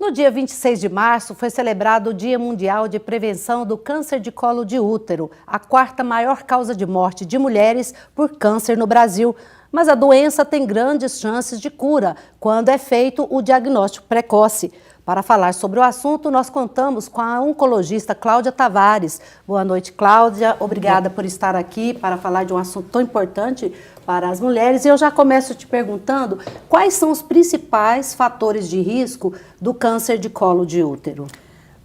No dia 26 de março foi celebrado o Dia Mundial de Prevenção do Câncer de Colo de Útero, a quarta maior causa de morte de mulheres por câncer no Brasil. Mas a doença tem grandes chances de cura quando é feito o diagnóstico precoce. Para falar sobre o assunto, nós contamos com a oncologista Cláudia Tavares. Boa noite, Cláudia. Obrigada por estar aqui para falar de um assunto tão importante para as mulheres. E eu já começo te perguntando quais são os principais fatores de risco do câncer de colo de útero.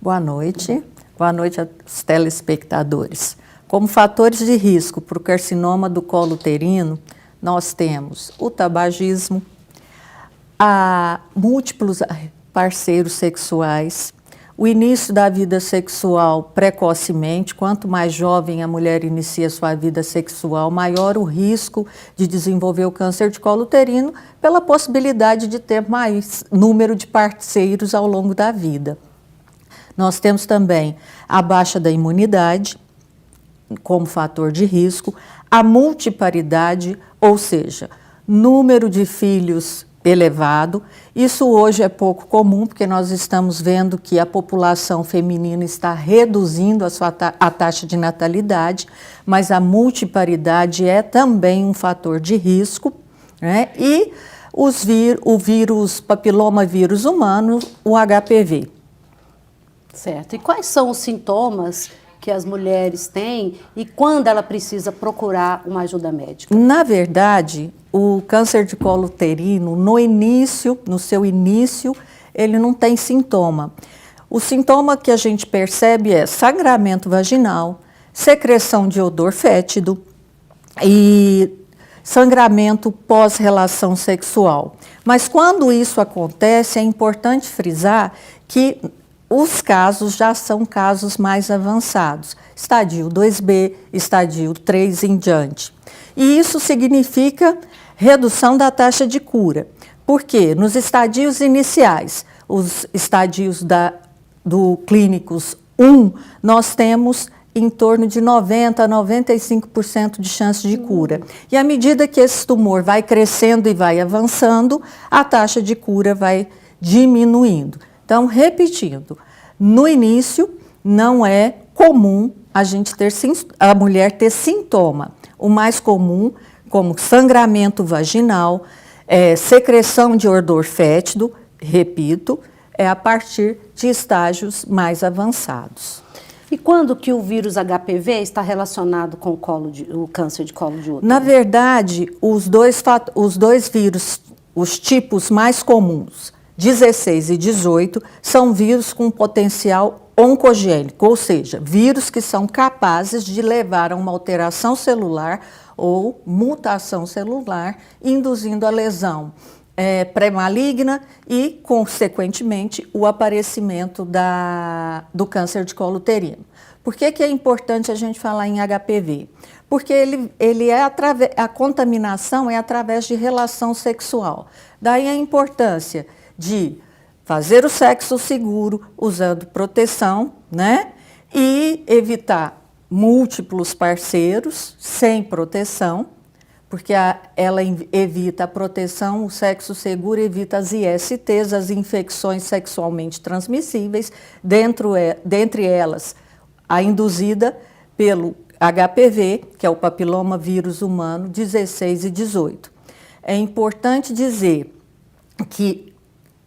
Boa noite aos telespectadores. Como fatores de risco para o carcinoma do colo uterino, nós temos o tabagismo, múltiplos parceiros sexuais, o início da vida sexual precocemente. Quanto mais jovem a mulher inicia sua vida sexual, maior o risco de desenvolver o câncer de colo uterino, pela possibilidade de ter mais número de parceiros ao longo da vida. Nós temos também a baixa da imunidade como fator de risco, a multiparidade, ou seja, número de filhos elevado. Isso hoje é pouco comum, porque nós estamos vendo que a população feminina está reduzindo a taxa de natalidade, mas a multiparidade é também um fator de risco, né? E o vírus papilomavírus humano, o HPV. Certo. E quais são os sintomas que as mulheres têm e quando ela precisa procurar uma ajuda médica? Na verdade, o câncer de colo uterino, no seu início, ele não tem sintoma. O sintoma que a gente percebe é sangramento vaginal, secreção de odor fétido e sangramento pós-relação sexual. Mas quando isso acontece, é importante frisar que os casos já são casos mais avançados, estadio 2B, estadio 3 em diante. E isso significa redução da taxa de cura, porque nos estadios iniciais, os estadios do clínicos 1, nós temos em torno de 90% a 95% de chance de cura. E à medida que esse tumor vai crescendo e vai avançando, a taxa de cura vai diminuindo. Então, repetindo, no início não é comum a mulher ter sintoma. O mais comum, como sangramento vaginal, secreção de odor fétido, repito, é a partir de estágios mais avançados. E quando que o vírus HPV está relacionado com o câncer de colo de útero? Na verdade, os dois vírus, os tipos mais comuns, 16 e 18, são vírus com potencial oncogênico, ou seja, vírus que são capazes de levar a uma alteração celular ou mutação celular, induzindo a lesão pré-maligna e, consequentemente, o aparecimento do câncer de colo uterino. Por que é importante a gente falar em HPV? Porque a contaminação é através de relação sexual. Daí a importância de fazer o sexo seguro, usando proteção, né? E evitar múltiplos parceiros sem proteção, porque ela evita a proteção, o sexo seguro evita as ISTs, as infecções sexualmente transmissíveis, dentre elas a induzida pelo HPV, que é o papilomavírus humano, 16 e 18. É importante dizer que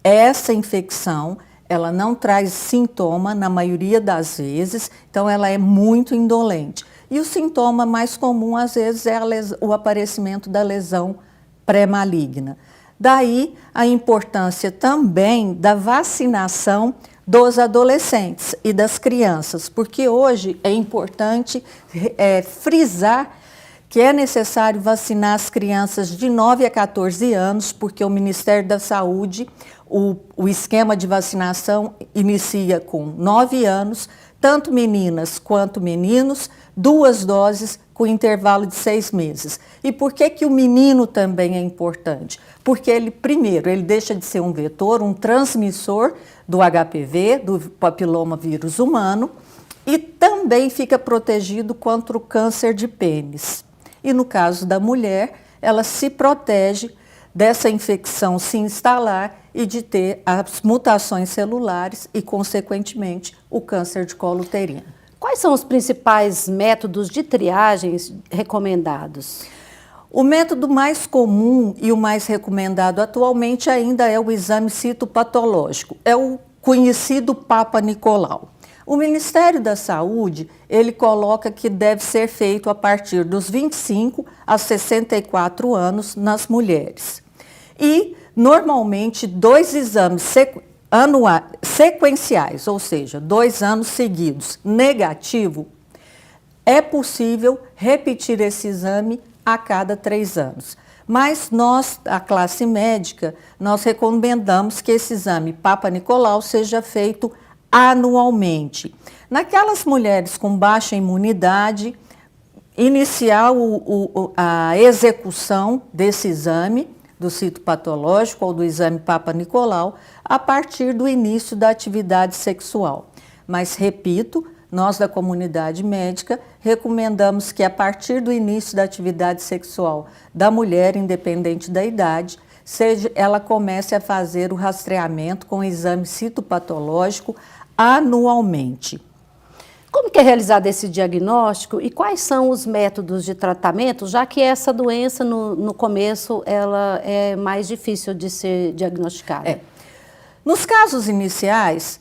essa infecção, ela não traz sintoma na maioria das vezes, então ela é muito indolente. E o sintoma mais comum, às vezes, é o aparecimento da lesão pré-maligna. Daí a importância também da vacinação dos adolescentes e das crianças, porque hoje é importante frisar que é necessário vacinar as crianças de 9 a 14 anos, porque o Ministério da Saúde, o esquema de vacinação inicia com 9 anos, tanto meninas quanto meninos, 2 doses com intervalo de 6 meses. E por que o menino também é importante? Porque ele deixa de ser um vetor, um transmissor do HPV, do papilomavírus humano, e também fica protegido contra o câncer de pênis. E no caso da mulher, ela se protege dessa infecção se instalar e de ter as mutações celulares e, consequentemente, o câncer de colo uterino. Quais são os principais métodos de triagens recomendados? O método mais comum e o mais recomendado atualmente ainda é o exame citopatológico, é o conhecido Papa Nicolau. O Ministério da Saúde, ele coloca que deve ser feito a partir dos 25 a 64 anos nas mulheres. E, normalmente, 2 exames sequenciais, ou seja, 2 anos seguidos, negativo, é possível repetir esse exame a cada 3 anos. Mas nós, a classe médica, nós recomendamos que esse exame Papa Nicolau seja feito anualmente. Naquelas mulheres com baixa imunidade, iniciar a execução desse exame, do citopatológico ou do exame Papa Nicolau, a partir do início da atividade sexual. Mas, repito, nós da comunidade médica recomendamos que a partir do início da atividade sexual da mulher, independente da idade, ela comece a fazer o rastreamento com o exame citopatológico anualmente. Como que é realizado esse diagnóstico e quais são os métodos de tratamento, já que essa doença no começo ela é mais difícil de ser diagnosticada? Nos casos iniciais,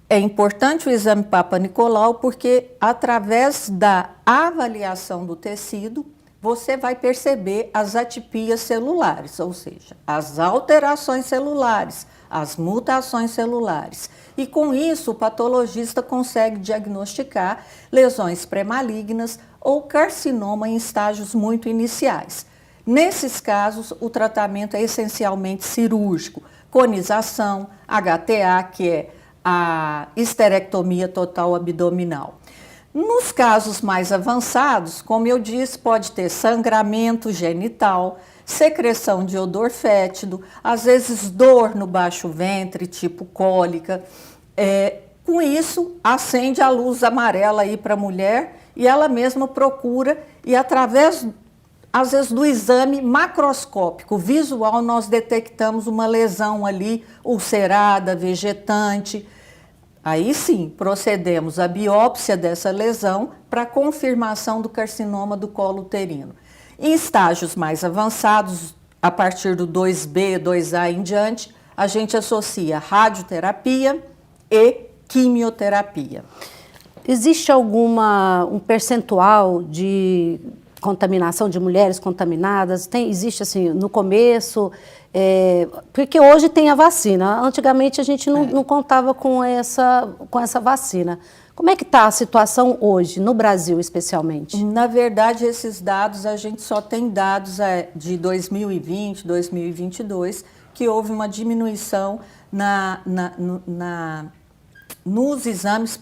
é importante o exame Papa Nicolau porque através da avaliação do tecido, você vai perceber as atipias celulares, ou seja, as alterações celulares, as mutações celulares. E com isso, o patologista consegue diagnosticar lesões pré-malignas ou carcinoma em estágios muito iniciais. Nesses casos, o tratamento é essencialmente cirúrgico, conização, HTA, que é a histerectomia total abdominal. Nos casos mais avançados, como eu disse, pode ter sangramento genital, secreção de odor fétido, às vezes dor no baixo ventre, tipo cólica. Com isso, acende a luz amarela aí para a mulher e ela mesma procura e através, às vezes, do exame macroscópico visual, nós detectamos uma lesão ali ulcerada, vegetante. Aí sim, procedemos à biópsia dessa lesão para confirmação do carcinoma do colo uterino. Em estágios mais avançados, a partir do 2B, 2A em diante, a gente associa radioterapia e quimioterapia. Existe um percentual de contaminação de mulheres contaminadas? Existe assim, no começo, porque hoje tem a vacina. Antigamente a gente não contava com essa vacina. Como é que está a situação hoje, no Brasil especialmente? Na verdade, esses dados, a gente só tem dados de 2020, 2022, que houve uma diminuição nos exames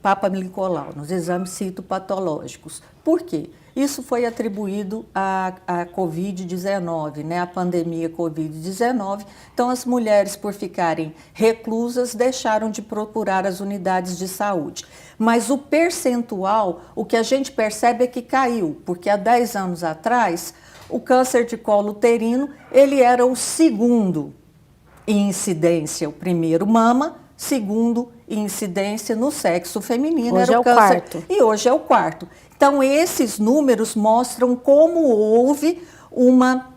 Papa Nicolau, nos exames citopatológicos. Por quê? Isso foi atribuído à Covid-19, né, a pandemia Covid-19. Então, as mulheres, por ficarem reclusas, deixaram de procurar as unidades de saúde. Mas o percentual, o que a gente percebe é que caiu, porque há 10 anos atrás, o câncer de colo uterino, ele era o segundo em incidência, o primeiro mama, segundo em incidência no sexo feminino. Hoje era o câncer, quarto. E hoje é o quarto. Então, esses números mostram como houve uma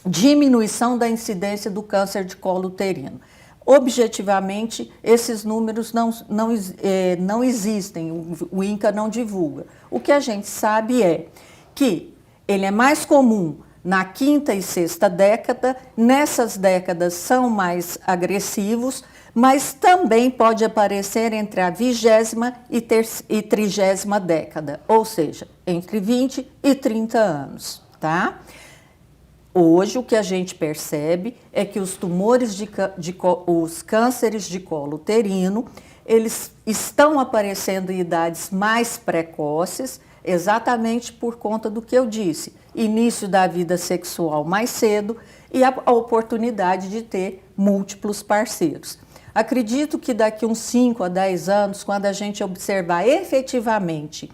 diminuição da incidência do câncer de colo uterino. Objetivamente, esses números não existem, o INCA não divulga. O que a gente sabe é que ele é mais comum na quinta e sexta década, nessas décadas são mais agressivos, mas também pode aparecer entre a 20ª e 30ª década, ou seja, entre 20 e 30 anos, tá? Hoje, o que a gente percebe é que os tumores os cânceres de colo uterino, eles estão aparecendo em idades mais precoces, exatamente por conta do que eu disse, início da vida sexual mais cedo e a oportunidade de ter múltiplos parceiros. Acredito que daqui uns 5 a 10 anos, quando a gente observar efetivamente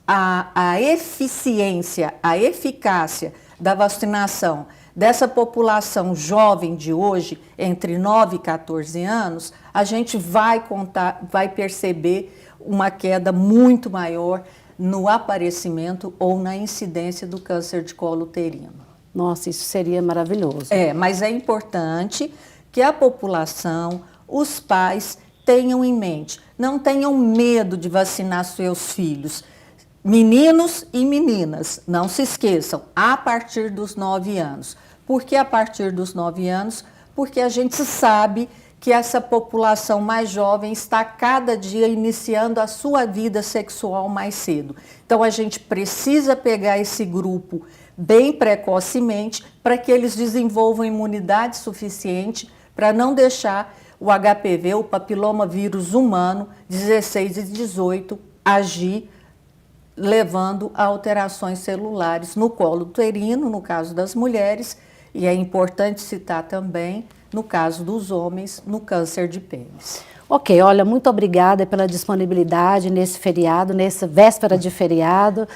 a eficiência, a eficácia da vacinação Dessa população jovem de hoje, entre 9 e 14 anos, a gente vai perceber uma queda muito maior no aparecimento ou na incidência do câncer de colo uterino. Nossa, isso seria maravilhoso. Mas é importante que a população, os pais, tenham em mente, não tenham medo de vacinar seus filhos. Meninos e meninas, não se esqueçam, a partir dos 9 anos. Por que a partir dos 9 anos? Porque a gente sabe que essa população mais jovem está cada dia iniciando a sua vida sexual mais cedo. Então a gente precisa pegar esse grupo bem precocemente para que eles desenvolvam imunidade suficiente para não deixar o HPV, o papiloma vírus humano, 16 e 18, agir, levando a alterações celulares no colo uterino, no caso das mulheres, e é importante citar também, no caso dos homens, no câncer de pênis. Ok, olha, muito obrigada pela disponibilidade nesse feriado, nessa véspera de feriado.